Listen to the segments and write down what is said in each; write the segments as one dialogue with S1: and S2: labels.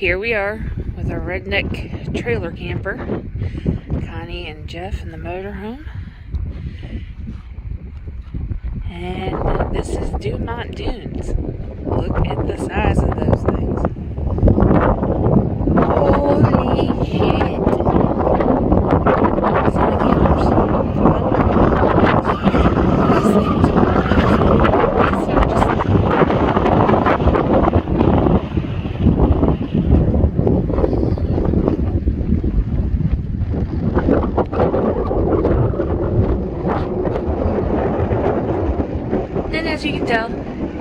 S1: here we are with our redneck trailer camper, Connie and Jeff in the motorhome. And this is Dumont Dunes. Look at the size of those things. Holy shit. See the campers? These things are just... And as you can tell,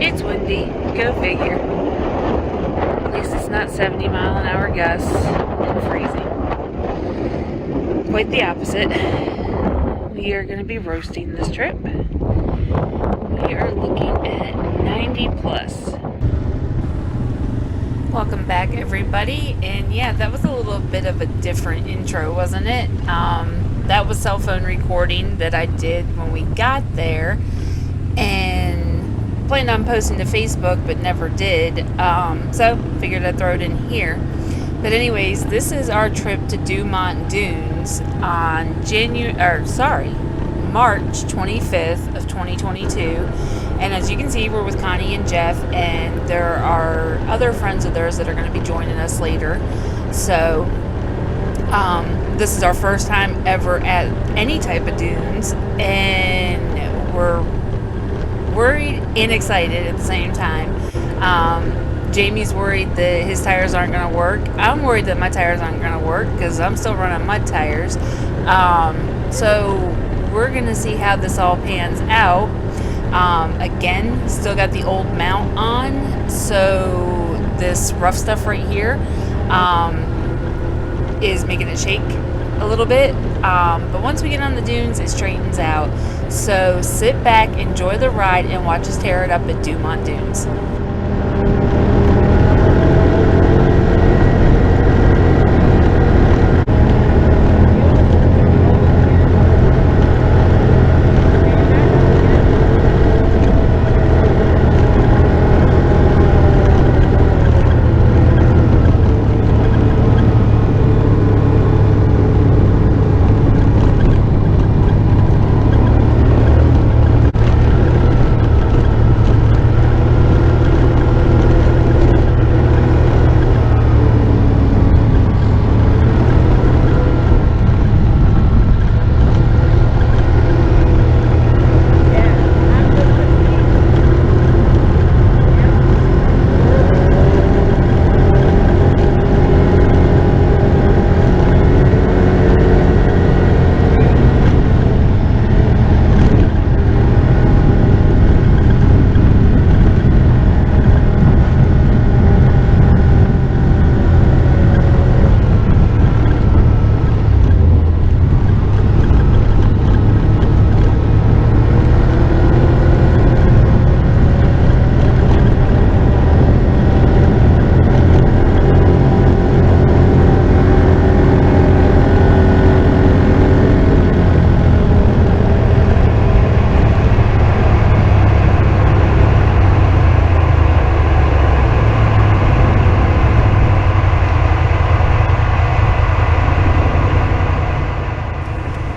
S1: it's windy. Go figure. At least it's not 70-mile-an-hour gusts and freezing. Quite the opposite. We are going to be roasting this trip. We are looking at 90 plus. Welcome back, everybody. And yeah, that was a little bit of a different intro, wasn't it? That was cell phone recording that I did when we got there. And planned on posting to Facebook, but never did. So figured I'd throw it in here. But anyways, this is our trip to Dumont Dunes on March 25th of 2022. And as you can see, we're with Connie and Jeff, and there are other friends of theirs that are going to be joining us later. So this is our first time ever at any type of dunes, and we're worried and excited at the same time. Jamie's worried that his tires aren't going to work. I'm worried that my tires aren't going to work because I'm still running mud tires. So we're going to see how this all pans out. Again, still got the old mount on, so this rough stuff right here is making it shake a little bit. But once we get on the dunes, it straightens out. So sit back, enjoy the ride, and watch us tear it up at Dumont Dunes.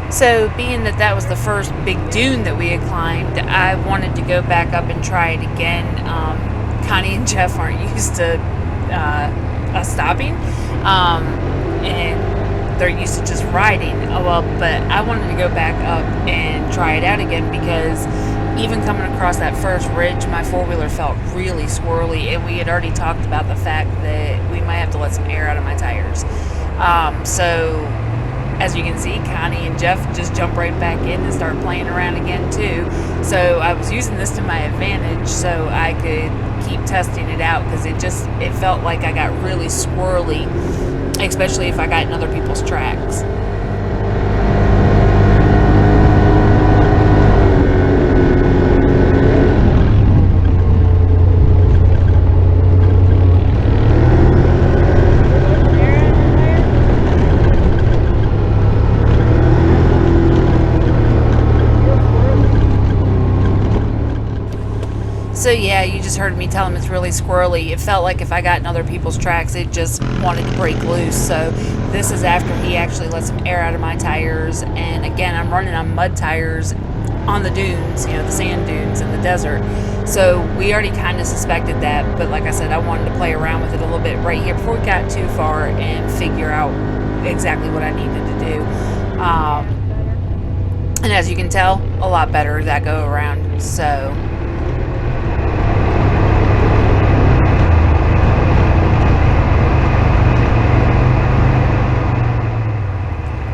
S1: So being that was the first big dune that we had climbed, I wanted to go back up and try it again. Connie and Jeff aren't used to us stopping, and they're used to just riding. But I wanted to go back up and try it out again because even coming across that first ridge, my four-wheeler felt really squirrely, and we had already talked about the fact that we might have to let some air out of my tires. So as you can see, Connie and Jeff just jump right back in and start playing around again too. So I was using this to my advantage so I could keep testing it out because it felt like I got really squirrely, especially if I got in other people's tracks. So yeah, you just heard me tell him it's really squirrely. It felt like if I got in other people's tracks, it just wanted to break loose. So this is after he actually let some air out of my tires. And again, I'm running on mud tires on the dunes, the sand dunes in the desert. So we already kind of suspected that. But like I said, I wanted to play around with it a little bit right here before we got too far and figure out exactly what I needed to do. And as you can tell, a lot better that go around. So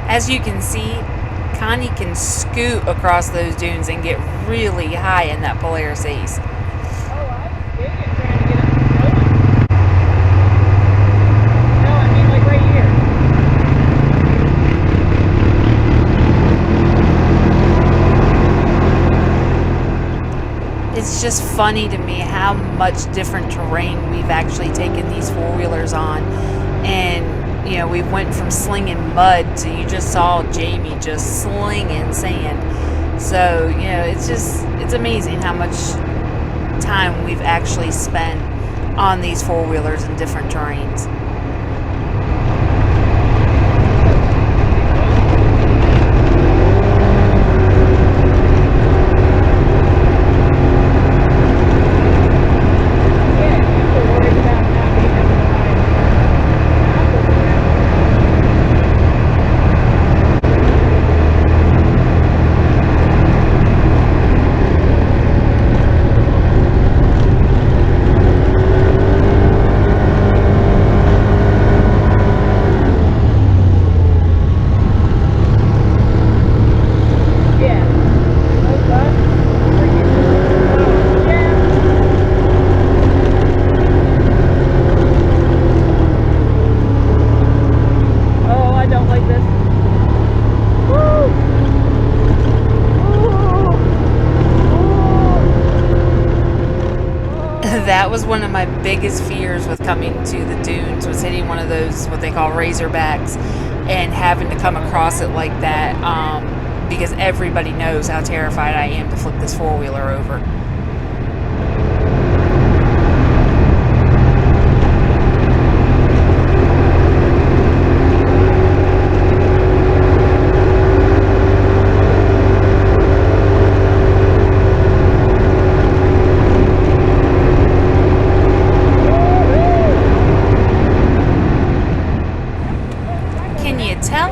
S1: as you can see, Connie can scoot across those dunes and get really high in that Polaris Ace.
S2: Oh, I was digging, trying to get it going. No, I mean like right here.
S1: It's just funny to me how much different terrain we've actually taken these four-wheelers on. And we went from slinging mud to you just saw Jamie just slinging sand. So, it's amazing how much time we've actually spent on these four-wheelers in different terrains. That was one of my biggest fears with coming to the dunes, was hitting one of those what they call razorbacks and having to come across it like that, because everybody knows how terrified I am to flip this four-wheeler over.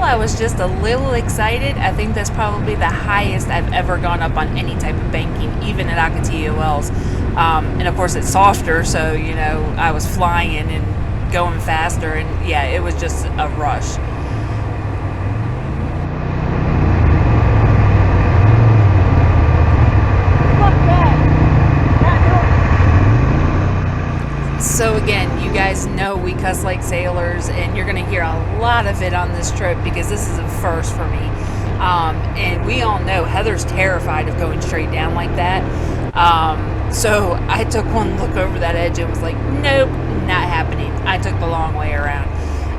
S1: I was just a little excited. I think that's probably the highest I've ever gone up on any type of banking, even at Ocotillo-Wells. And of course it's softer, so I was flying and going faster, and yeah, it was just a rush. So again, you guys know we cuss like sailors, and you're going to hear a lot of it on this trip because this is a first for me. And we all know Heather's terrified of going straight down like that. So I took one look over that edge and was like, nope, not happening. I took the long way around.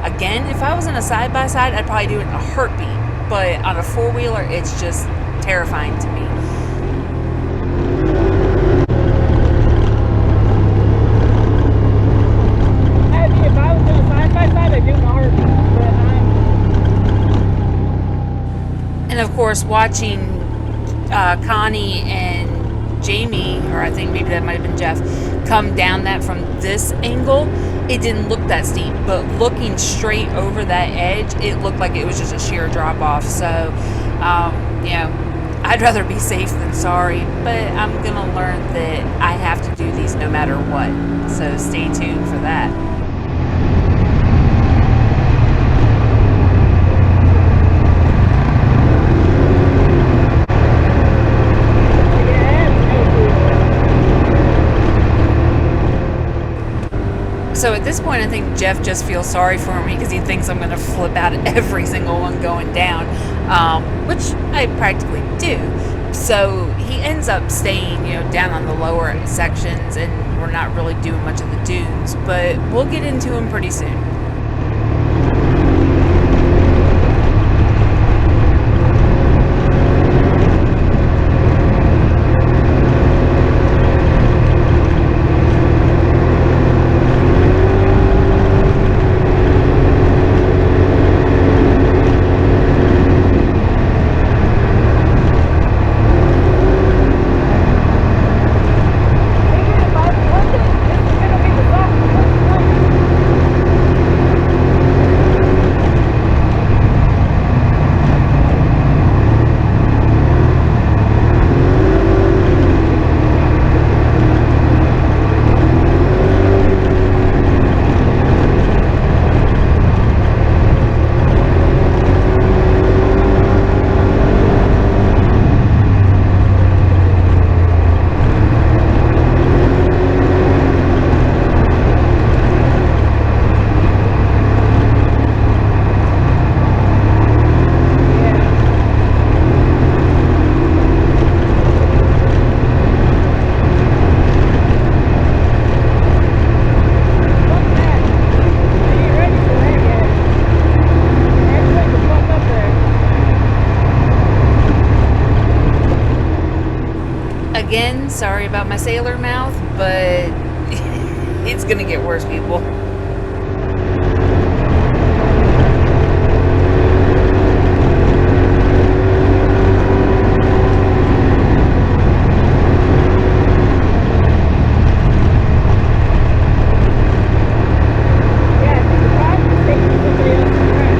S1: Again, if I was in a side-by-side, I'd probably do it in a heartbeat. But on a four-wheeler, it's just terrifying to me. And of course, watching Connie and Jamie, or I think maybe that might have been Jeff, come down that from this angle, it didn't look that steep. But looking straight over that edge, it looked like it was just a sheer drop off. So, I'd rather be safe than sorry. But I'm going to learn that I have to do these no matter what. So stay tuned for that. So at this point, I think Jeff just feels sorry for me because he thinks I'm going to flip out at every single one going down, which I practically do. So he ends up staying, down on the lower sections, and we're not really doing much of the dunes, but we'll get into them pretty soon. Again, sorry about my sailor mouth, but it's gonna get worse, people.
S2: Yeah, if you drive to take somebody else's track.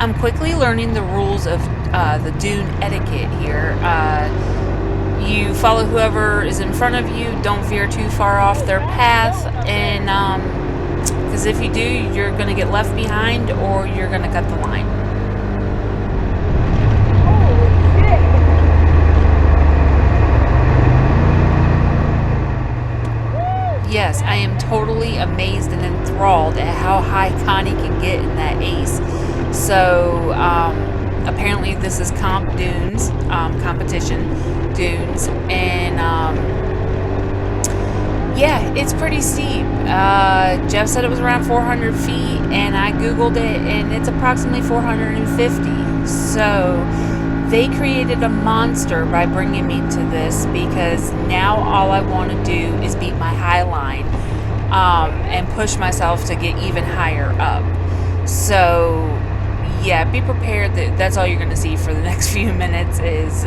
S1: I'm quickly learning the rules of the dune etiquette here. You follow whoever is in front of you. Don't veer too far off their path, and because if you do, you're going to get left behind or you're going to cut the line.
S2: Holy shit!
S1: Yes, I am totally amazed and enthralled at how high Connie can get in that ace. So, apparently this is Comp Dunes, competition dunes, and yeah, it's pretty steep. Jeff said it was around 400 feet, and I googled it, and it's approximately 450. So they created a monster by bringing me to this, because now all I want to do is beat my high line, and push myself to get even higher up. So yeah, be prepared that that's all you're going to see for the next few minutes is,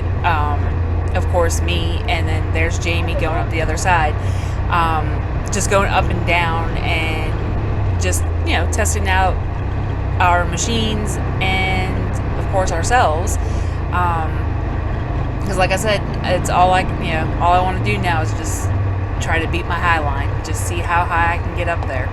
S1: of course, me, and then there's Jamie going up the other side, just going up and down, and just, you know, testing out our machines and, of course, ourselves. Because like I said, it's all I want to do now is just try to beat my high line, just see how high I can get up there.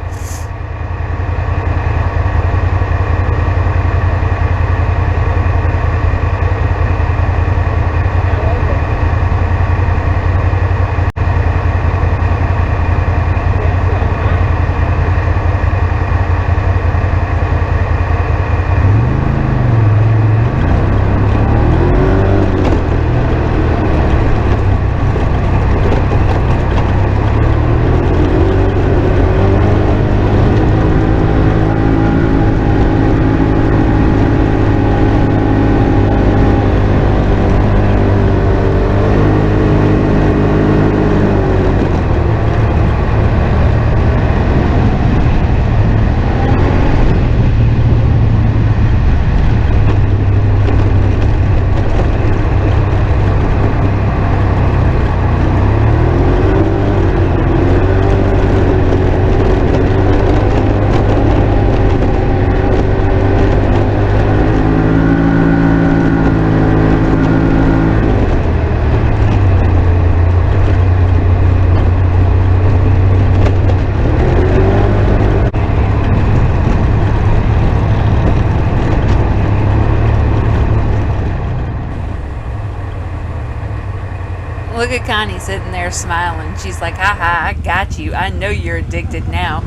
S1: Look at Connie sitting there smiling. She's like, haha, I got you. I know you're addicted now.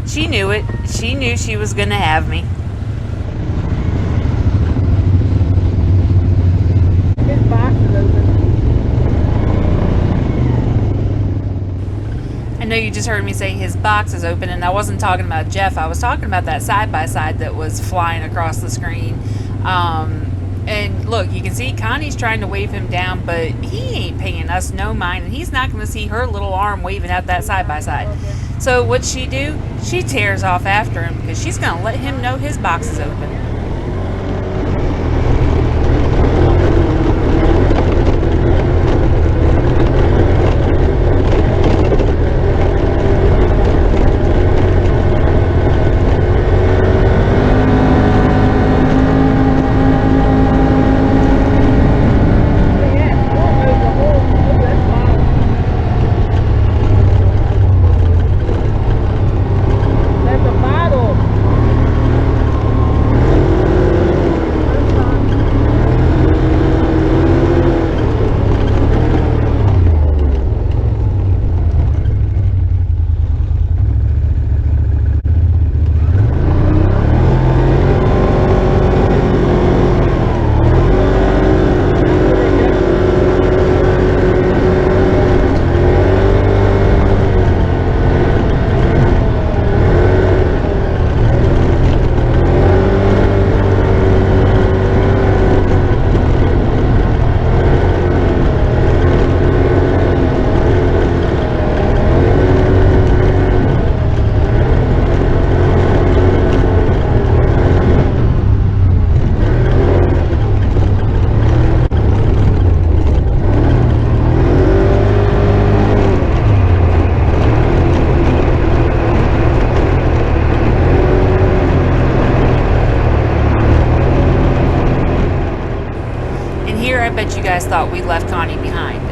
S1: She knew it. She knew she was going to have me.
S2: His box is open.
S1: I know you just heard me say his box is open, and I wasn't talking about Jeff. I was talking about that side-by-side that was flying across the screen. And look, you can see Connie's trying to wave him down, but he ain't paying us no mind, and he's not going to see her little arm waving at that side-by-side. So what'd she do? She tears off after him because she's going to let him know his box is open. bet you guys thought we left Connie behind.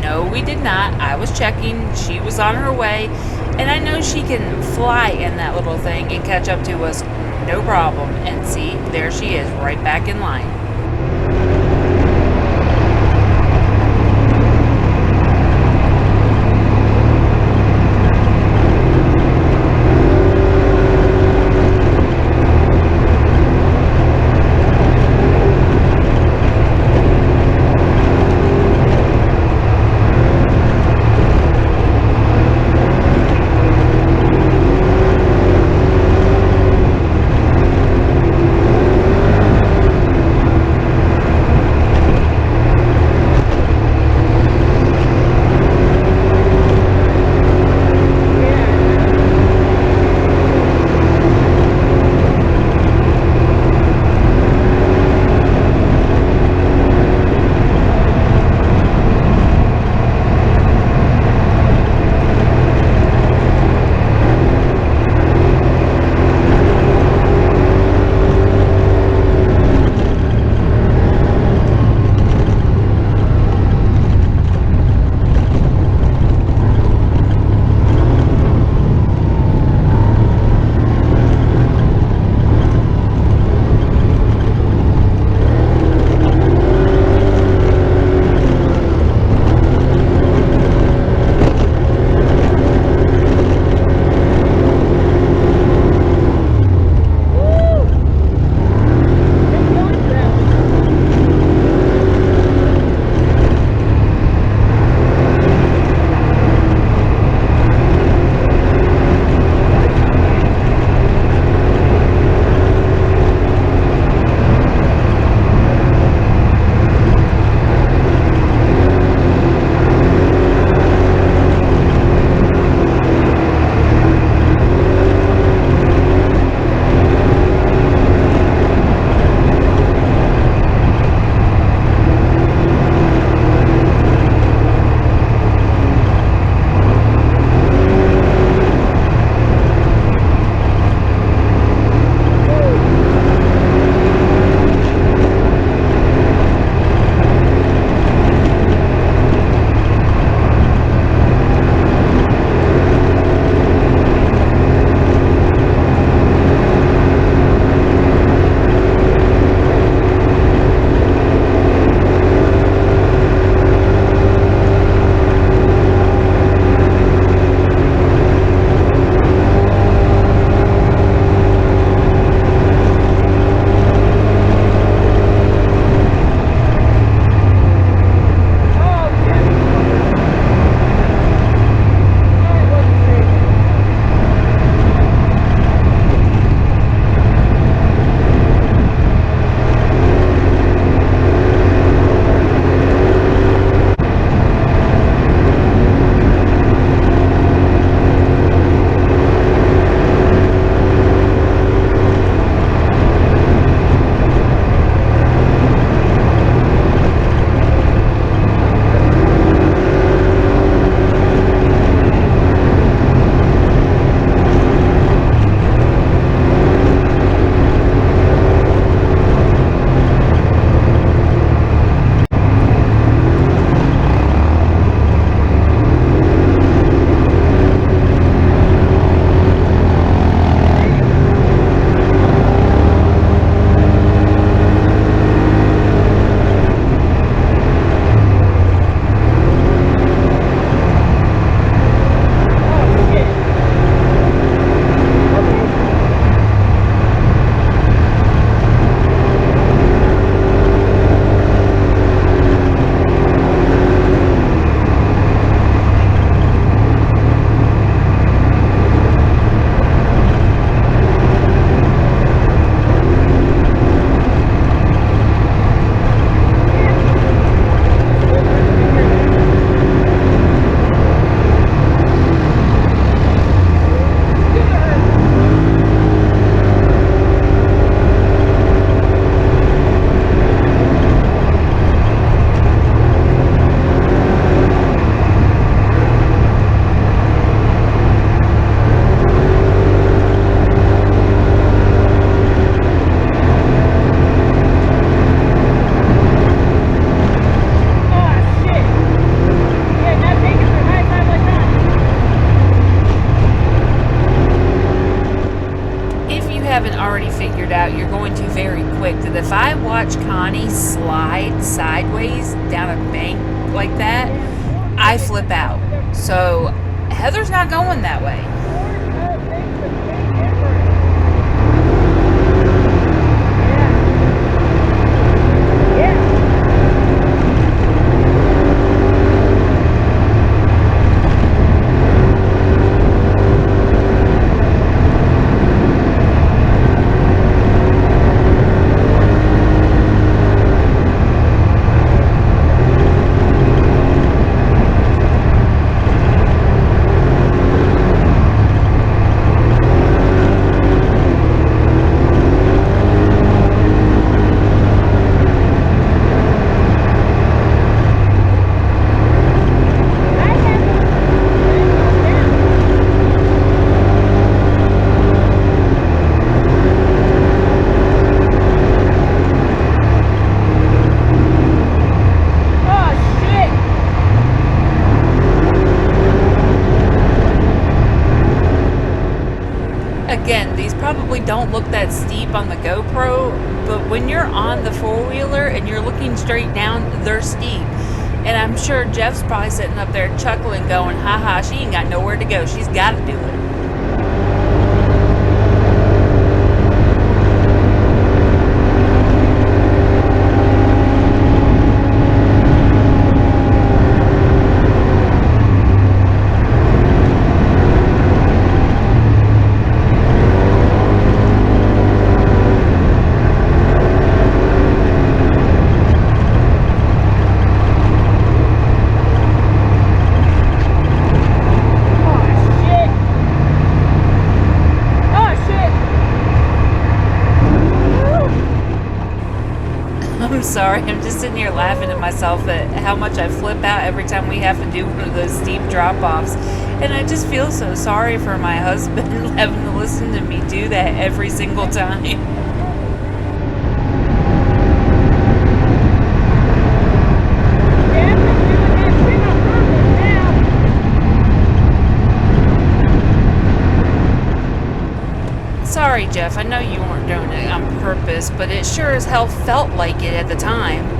S1: No, we did not. I was checking. She was on her way. And I know she can fly in that little thing and catch up to us. No problem. And see, there she is, right back in line. you're going too very quick. That if I watch Connie slide sideways down a bank like that, I flip out. So Heather's not going that way. Again, these probably don't look that steep on the GoPro, but when you're on the four-wheeler and you're looking straight down, they're steep. And I'm sure Jeff's probably sitting up there chuckling, going, haha, she ain't got nowhere to go. She's got to do it. I'm sorry, I'm just sitting here laughing at myself at how much I flip out every time we have to do one of those steep drop-offs. And I just feel so sorry for my husband having to listen to me do that every single time. Sorry, Jeff, I know you weren't doing it on purpose, but it sure as hell felt like it at the time.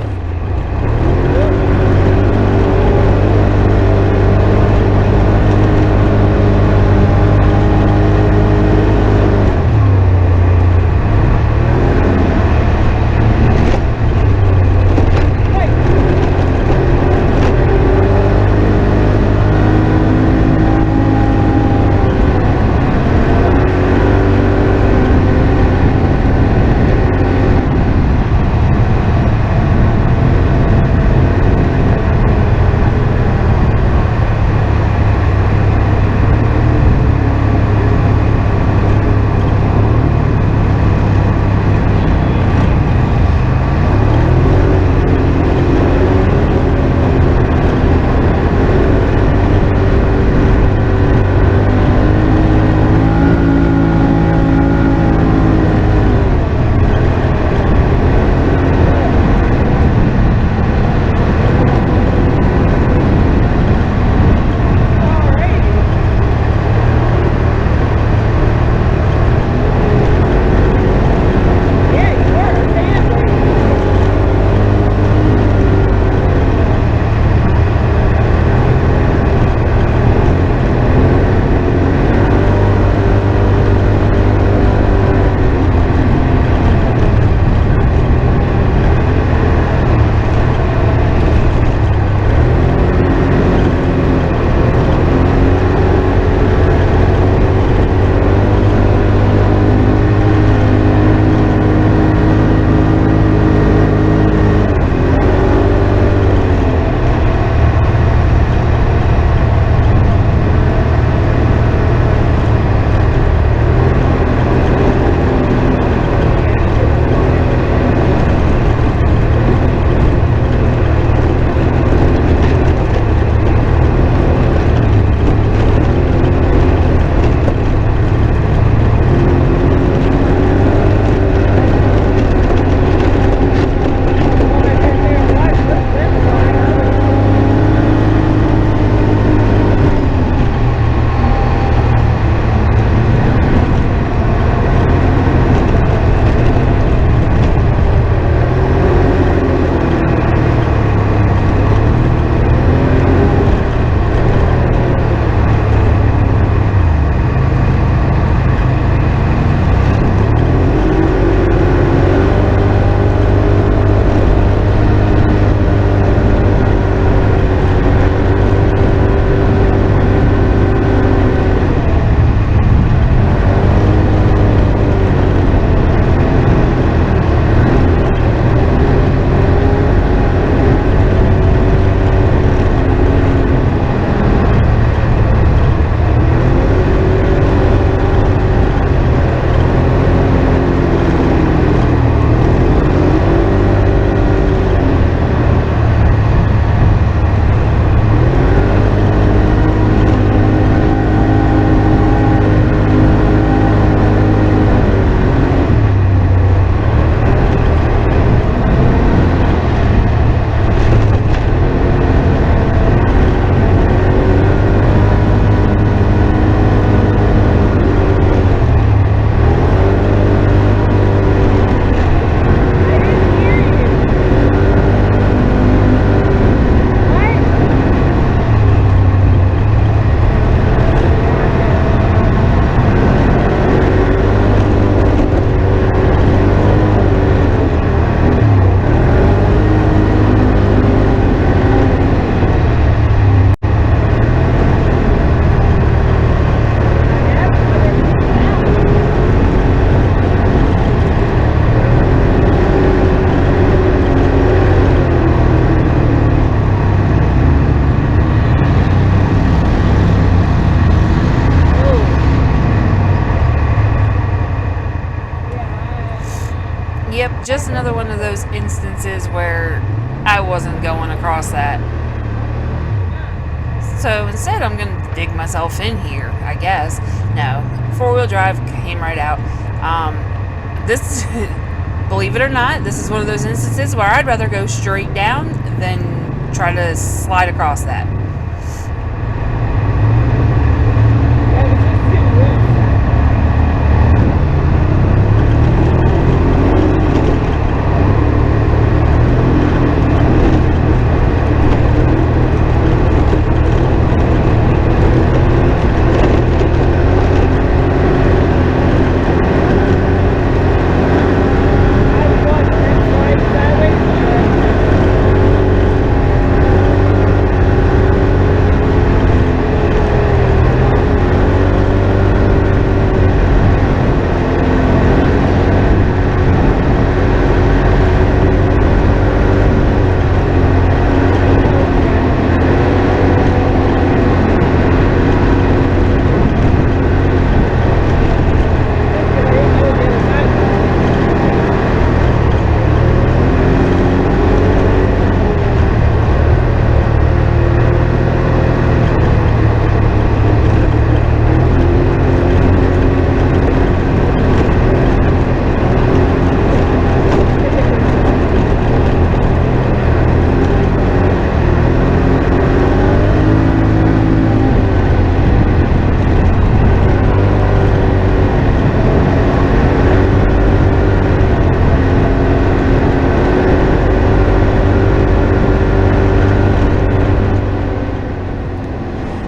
S1: Yep, just another one of those instances where I wasn't going across that. So instead, I'm going to dig myself in here, I guess. No, four-wheel drive came right out. This, believe it or not, this is one of those instances where I'd rather go straight down than try to slide across that.
S2: Yeah, it's just too loose.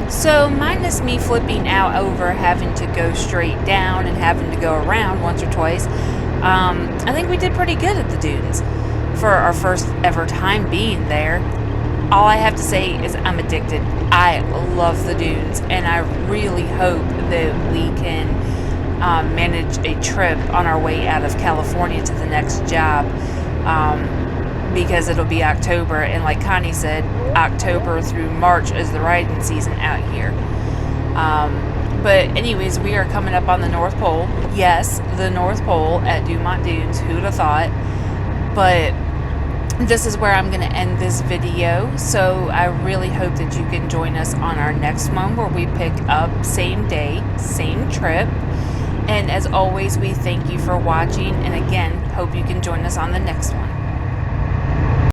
S1: So, minus me flipping out over having to go straight down and having to go around once or twice, I think we did pretty good at the dunes for our first ever time being there. All I have to say is I'm addicted. I love the dunes, and I really hope that we can manage a trip on our way out of California to the next job. Because it'll be October, and like Connie said, October through March is the riding season out here. But anyways, we are coming up on the North Pole. Yes, the North Pole at Dumont Dunes. Who'd have thought? But this is where I'm going to end this video. So I really hope that you can join us on our next one where we pick up same day, same trip. And as always, we thank you for watching. And again, hope you can join us on the next one.